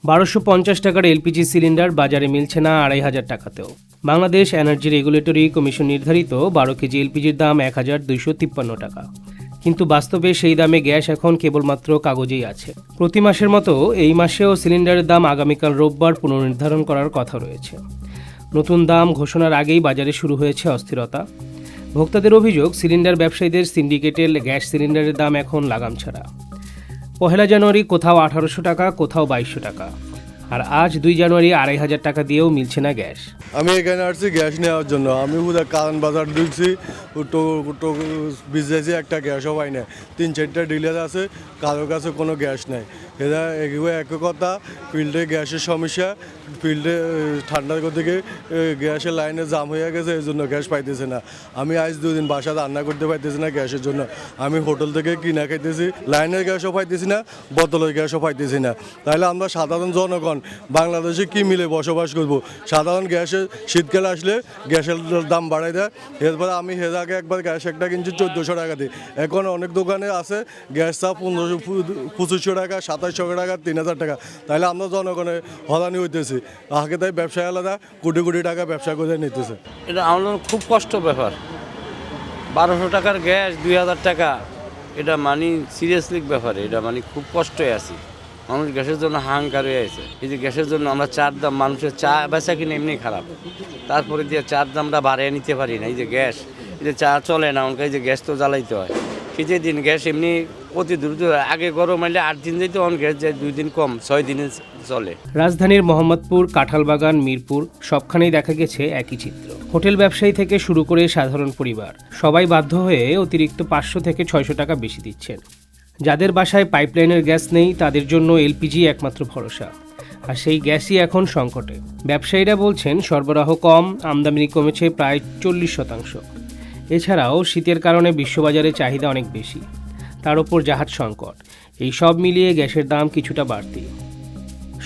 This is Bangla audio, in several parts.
1250 টাকার এলপিজি সিলিন্ডার বাজারে মিলছে না 2500 টাকাতেও। বাংলাদেশ এনার্জি রেগুলেটরি কমিশন নির্ধারিত 12 কেজি এলপিজির দাম 1253 টাকা, কিন্তু বাস্তবে সেই দামে গ্যাস এখন কেবলমাত্র কাগজেই আছে। প্রতি মাসের মতো এই মাসেও সিলিন্ডারের দাম আগামীকাল রোববার পুনর্নির্ধারণ করার কথা রয়েছে। নতুন দাম ঘোষণার আগেই বাজারে শুরু হয়েছে অস্থিরতা। ভোক্তাদের অভিযোগ, সিলিন্ডার ব্যবসায়ীদের সিন্ডিকেটের গ্যাস সিলিন্ডারের দাম এখন লাগাম ছাড়া। 1 জানুয়ারি কোথাও 1800 টাকা, কোথাও 2200 টাকা, আর আজ 2 জানুয়ারি 2500 টাকা দিয়েও মিলছে না গ্যাস। আমি এখানে আসছি গ্যাস নেওয়ার জন্য। আমি পুরো কারণ বাজার ঢুকছি, বিজনেসে একটা গ্যাসও পাই না। 3-4টা ডিলার আছে, কারোর কাছে কোনো গ্যাস নাই। এরা একই কথা, ফিল্ডে গ্যাসের সমস্যা, ফিল্ডে ঠান্ডার থেকে গ্যাসের লাইনে জাম হয়ে গেছে, এই জন্য গ্যাস পাইতেছে না। আমি আজ 2 দিন বাসা রান্না করতে পাইতেছি না গ্যাসের জন্য। আমি হোটেল থেকে কিনা খাইতেছি, লাইনের গ্যাসও পাইতেছি না, বোতলের গ্যাসও পাইতেছি না। তাহলে আমরা সাধারণ জনগণ বাংলাদেশে কি মিলে বসবাস করব? সাধারণ গ্যাসের শীতকালে আসলে গ্যাসের দাম বাড়াই দেয়। এরপরে আমি এর আগে একবার গ্যাস একটা কিনছি 1400 টাকা দিয়ে। এখন অনেক দোকানে আছে গ্যাস চা 2500 টাকা, 2700 টাকা, 3000 টাকা। তাহলে আমরা জনগণের হরানি হইতেছি। আগে তাই ব্যবসায় আলাদা কোটি কোটি টাকা ব্যবসা করে নিতেছে। এটা আমাদের খুব কষ্ট ব্যাপার। 1200 টাকার গ্যাস 2000 টাকা, এটা মানে সিরিয়াসলি ব্যাপার। এটা মানে খুব কষ্টে আছি। মানুষ গ্যাসের জন্য হাহাকার হয়ে আছে। এই যে গ্যাসের জন্য আমরা চার দাম, মানুষের চা বেচা কিনে এমনি খারাপ, তারপরে দিয়ে চার দামটা বাড়িয়ে নিতে পারি না। এই যে গ্যাস, এই যে চা চলে না, আমাকে এই যে গ্যাস তো জ্বালাইতে হয়। শীতের দিন গ্যাস এমনি অতি দ্রুত, আগে গরম আইলে 8 দিন যেতে, অন গ্যাস যায় 2 দিন কম, 6 দিনে চলে। রাজধানীর মোহাম্মদপুর, কাঁঠালবাগান, মিরপুর সবখানেই দেখা গেছে একই চিত্র। হোটেল ব্যবসায়ী থেকে শুরু করে সাধারণ পরিবার সবাই বাধ্য হয়ে অতিরিক্ত 500 থেকে 600 টাকা বেশি দিচ্ছেন। যাদের বাসায় পাইপলাইনের গ্যাস নেই তাদের জন্য এলপিজি একমাত্র ভরসা, আর সেই গ্যাসই এখন সংকটে। ব্যবসায়ীরা বলছেন সরবরাহ কম, আমদানি কমেছে প্রায় 40%। এছাড়াও শীতের কারণে বিশ্ববাজারে চাহিদা অনেক বেশি, তার ওপর জাহাজ সংকট, এই সব মিলিয়ে গ্যাসের দাম কিছুটা বাড়তি।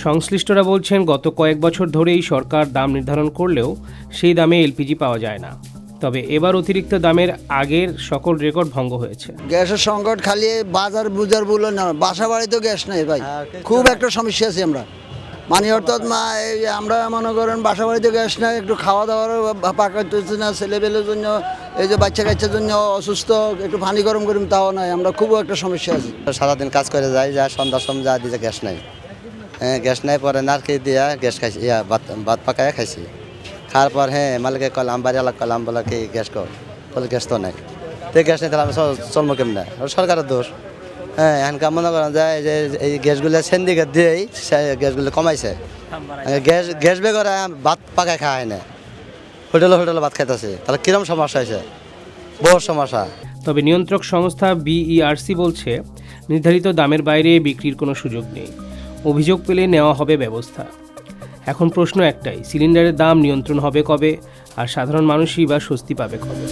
সংশ্লিষ্টরা বলছেন গত কয়েক বছর ধরেই সরকার দাম নির্ধারণ করলেও সেই দামে এলপিজি পাওয়া যায় না। তবে এবার অতিরিক্ত দামের আগের সকল রেকর্ড ভঙ্গ হয়েছে। গ্যাসের সংকট খালি বাজার বুজার বলে না, বাসা বাড়িতেও গ্যাস নেই ভাই। খুব একটা সমস্যা আছে আমরা, মানে অর্থাৎ আমরা মনে করেন বাসা বাড়িতে গ্যাস নেই, একটু খাওয়া দাওয়ার পাকাচ্ছে না, ছেলেবেলের জন্য, এই যে বাচ্চা কাচ্চার জন্য অসুস্থ, একটু পানি গরম করিম তাও নাই। আমরা খুব একটা সমস্যা আছি। সারাদিন কাজ করে যাই, যা সন্ধ্যার সময় যা দিতে গ্যাস নাই। গ্যাস নাই, পরে নারকেল দিয়া গ্যাস খাইছি, ভাত পাকায় খাইছি। খাওয়ার পর মালিকে কলাম, বাড়িওয়ালা কলাম, বলে কি গ্যাস কর, বলে গ্যাস তো নাই। তো গ্যাস নেই, তাহলে আমি চলবো কেমনে? সরকারের দোষ। এখানকার মনে করেন যায় যে এই গ্যাসগুলো সিন্ডিকেট দিয়েই গ্যাসগুলো কমাইছে। গ্যাস বেগরে ভাত পাকায় খাওয়ায় না, হোটেলে ভাত খাইতেছে। তাহলে কিরম সমস্যা হয়েছে? বহু সমস্যা। তবে নিয়ন্ত্রক সংস্থা বিইআরসি বলছে নির্ধারিত দামের বাইরে বিক্রির কোনো সুযোগ নেই, অভিযোগ পেলে নেওয়া হবে ব্যবস্থা। এখন প্রশ্ন একটাই, সিলিন্ডারের দাম নিয়ন্ত্রণ হবে কবে, আর সাধারণ মানুষই বা স্বস্তি পাবে কবে?